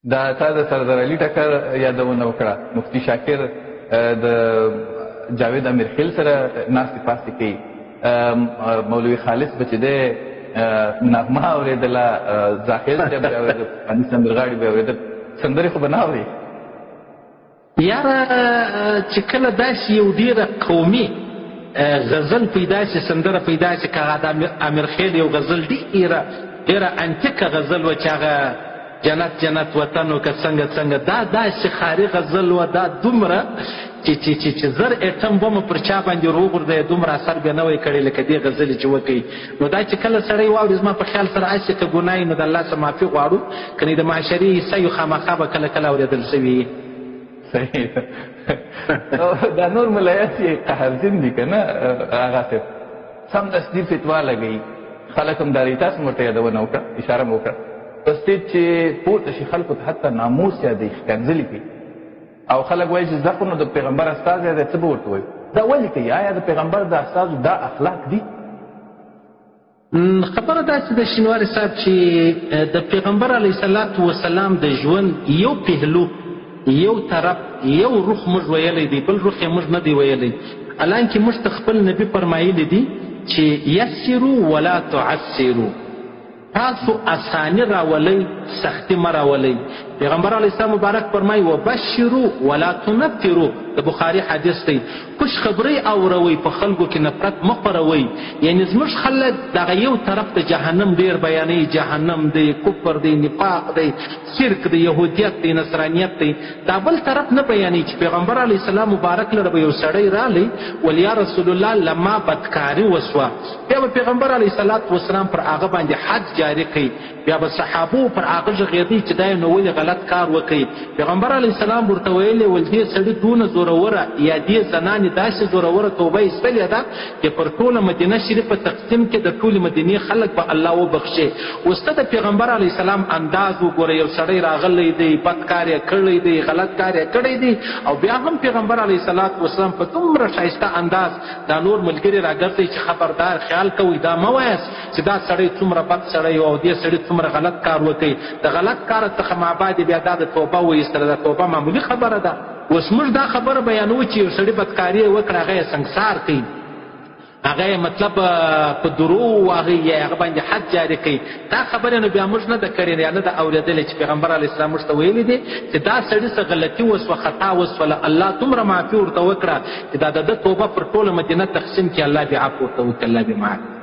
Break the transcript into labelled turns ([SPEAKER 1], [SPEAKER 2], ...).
[SPEAKER 1] دا تا د سردار علي ټکر یادونه وکړه. مفتي شاکر د جاوید امیرخیل سره ناستې پاستې کوي. مولوي خالص به چې دی نغمه اورېدله، ظاهر صاحب به اورېده، فني سندرغاړي به اورېدل، سندرې خو به نه اوري.
[SPEAKER 2] یاره چې کله داسې یو ډېره قومي غزل پیدا شي، سندره پیدا شي، که هغه د امیرخیل یو غزل ډېره انتیکه غزل وه چې هغه جنت جنت وطن و که څنګه څنګه، دا داسې ښاري غزل وه، دا دومره چې زر ایټم بمه پر چا باندې روغورځوي، دومره اثر بیا نه وی کړی لکه دې غزلې چې وکوي. نو دا چې کله سړی واوري زما په خیال سره هسې که ګناه وي نو د الله څخه معافي غواړو، کنې د معاشري حصه یو خامخا به کله کله اورېدل سوي.
[SPEAKER 1] صحیح ده. دا نور ملایات یې قهرجن دي که نه آغا صاحب، سمدستي فتوا لګوي. خلک هم دا دی، تاسو ورته یادونه وکړه، اشاره مو وکړه په سټیج چې پورته شي خلکو ته حتی ناموس یادوي، ښکنځلې کوي او خلک وایي چې زه خو نو د پیغمبر استازی دی، څه به ورته وایو؟ دا ولې کوي؟ آیا د پیغمبر د استازو دا اخلاق دي؟
[SPEAKER 2] خبره داسې د شینواري صاحب چې د پیغمبر علیه الصلاة وسلام د ژوند یو پهلو، یو طرف، یو رخ موږ ویلی دی، بل رخ یې موږ نه دی ویلی. حالانکې موږ ته خپل نبي فرمایلی دي چې یسرو ولا تعسرو، تاسو اساني راولئ، سختي مه راولئ. پیغمبر علیه السلام مبارک فرمایي وبشرو ولا تنفرو، د بخاري حدیث دی. خوش خبرۍ اوروئ، په خلکو کې نفرت مه خپروئ. یعنې زموږ خلک دغه یو طرف ته جهنم ډېر بیانوي، جهنم دی، کفر دی، نفاق دی، شرک دی، یهودیت دی، نصرانیت دی. دا بل طرف نه بیانوي چې پیغمبر علیه السلام مبارک لره به یو سړی رالی ول یا رسول الله لما بدکاري وسوه، بیا به پیغمبر علیه السلام پر هغه باندې حد جاري کوي، بیا به صحابو پر هغه غږېدی چې دا یې نو ولې غلط کار وکړي. پیغمبر علیه السلام ورته ویلې ول دې سړي دونه زوروره یا دې زنانې داسې زوروره توبه ایستلې ده چې پر ټوله مدینه شریفه تقسیم کې د ټولې مدینې خلک به الله وبخښي. اوس ته د پیغمبر علیه السلام انداز وګوره، یو سړی راغلی دی، بد کار یې کړی دی، غلط کار یې کړی دی، او بیا هم پیغمبر علیه السلام په دومره ښایسته انداز دا نور ملګري راګرځوي چې خبردار خیال کوئ، دا مه وایاست چې دا سړی څومره بد سړی او دې سړي څومره غلط کار وکړي. د غلط کار څخه مابعد بیا دا د توبه وایستله، دا توبه معمولي خبره ده. اوس موږ دا خبره بیانوو چې یو سړي بدکاري وکړه، هغه یې سنګسار کوي، هغه یې مطلب په درو واغی یا هغه باندې حد جاري کوي. دا خبرې نو بیا موږ نه ده کړې یا نه ده اورېدلې چې پیغمبر علیه السلام موږ ته ویلي دي چې دا سړي څه غلطي وسوه، خطا وسوله، الله دومره معافي ورته وکړه چې دا د ده توبه پر ټوله مدینه تقسیم کړي، الله بیا عفو ورته وکړي، الله بیا معاف